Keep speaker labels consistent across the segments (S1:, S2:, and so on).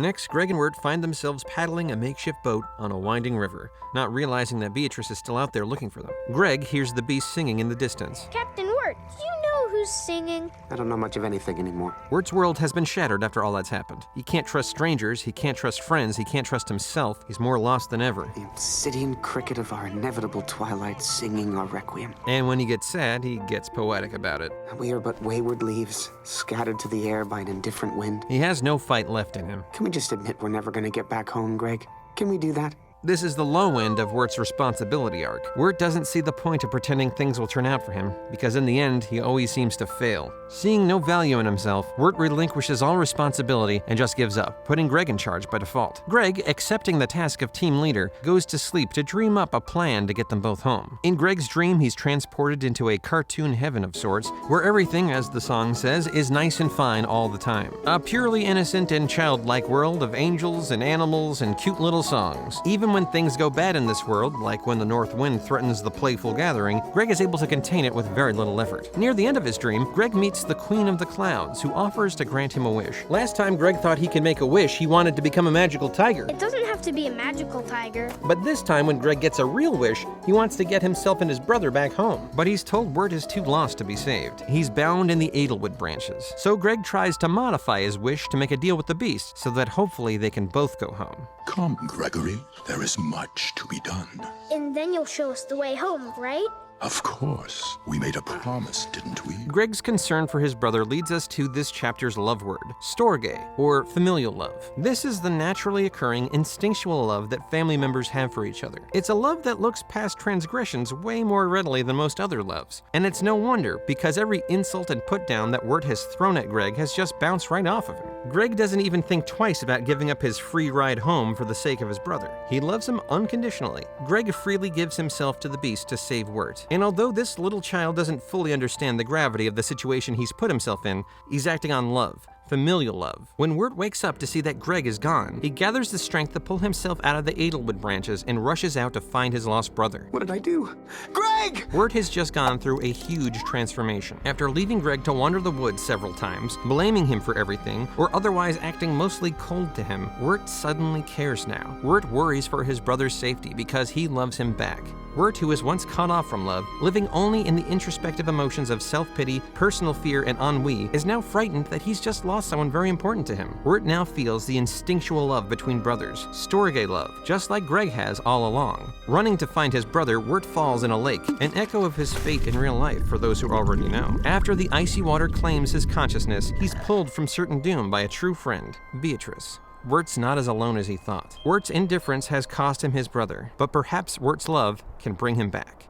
S1: Next, Greg and Wirt find themselves paddling a makeshift boat on a winding river, not realizing that Beatrice is still out there looking for them. Greg hears the beast singing in the distance.
S2: Captain Wirt, do you know who's singing?
S3: I don't know much of anything anymore.
S1: Wirt's world has been shattered after all that's happened. He can't trust strangers, he can't trust friends, he can't trust himself. He's more lost than ever.
S3: The obsidian cricket of our inevitable twilight singing our requiem.
S1: And when he gets sad, he gets poetic about it.
S3: We are but wayward leaves, scattered to the air by an indifferent wind.
S1: He has no fight left in him.
S3: Can we just admit we're never gonna get back home, Greg? Can we do that?
S1: This is the low end of Wirt's responsibility arc. Wirt doesn't see the point of pretending things will turn out for him, because in the end, he always seems to fail. Seeing no value in himself, Wirt relinquishes all responsibility and just gives up, putting Greg in charge by default. Greg, accepting the task of team leader, goes to sleep to dream up a plan to get them both home. In Greg's dream, he's transported into a cartoon heaven of sorts, where everything, as the song says, is nice and fine all the time. A purely innocent and childlike world of angels and animals and cute little songs. Even when things go bad in this world, like when the north wind threatens the playful gathering, Greg is able to contain it with very little effort. Near the end of his dream, Greg meets the Queen of the Clouds, who offers to grant him a wish. Last time Greg thought he could make a wish, he wanted to become a magical tiger.
S2: It doesn't have to be a magical tiger.
S1: But this time, when Greg gets a real wish, he wants to get himself and his brother back home. But he's told Wirt is too lost to be saved. He's bound in the Edelwood branches. So Greg tries to modify his wish to make a deal with the beast, so that hopefully they can both go home.
S4: Come, Gregory. There is much to be done.
S2: And then you'll show us the way home, right?
S4: Of course. We made a promise, didn't we?
S1: Greg's concern for his brother leads us to this chapter's love word, Storge, or familial love. This is the naturally occurring, instinctual love that family members have for each other. It's a love that looks past transgressions way more readily than most other loves. And it's no wonder, because every insult and put-down that Wirt has thrown at Greg has just bounced right off of him. Greg doesn't even think twice about giving up his free ride home for the sake of his brother. He loves him unconditionally. Greg freely gives himself to the beast to save Wirt. And although this little child doesn't fully understand the gravity of the situation he's put himself in, he's acting on love. Familial love. When Wirt wakes up to see that Greg is gone, he gathers the strength to pull himself out of the Edelwood branches and rushes out to find his lost brother.
S3: What did I do? Greg!
S1: Wirt has just gone through a huge transformation. After leaving Greg to wander the woods several times, blaming him for everything, or otherwise acting mostly cold to him, Wirt suddenly cares now. Wirt worries for his brother's safety because he loves him back. Wirt, who was once cut off from love, living only in the introspective emotions of self-pity, personal fear, and ennui, is now frightened that he's just lost someone very important to him. Wirt now feels the instinctual love between brothers, Storge love, just like Greg has all along. Running to find his brother, Wirt falls in a lake, an echo of his fate in real life for those who already know. After the icy water claims his consciousness, he's pulled from certain doom by a true friend, Beatrice. Wirt's not as alone as he thought. Wirt's indifference has cost him his brother, but perhaps Wirt's love can bring him back.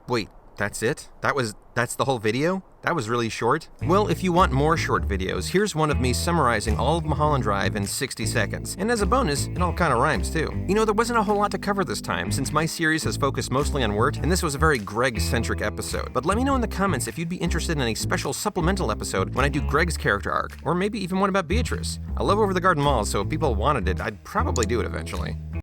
S1: Wait, that's it? That's the whole video? That was really short? Well, if you want more short videos, here's one of me summarizing all of Mulholland Drive in 60 seconds. And as a bonus, it all kind of rhymes too. You know, there wasn't a whole lot to cover this time, since my series has focused mostly on Wirt, and this was a very Greg-centric episode. But let me know in the comments if you'd be interested in a special supplemental episode when I do Greg's character arc, or maybe even one about Beatrice. I love Over the Garden Wall, so if people wanted it, I'd probably do it eventually.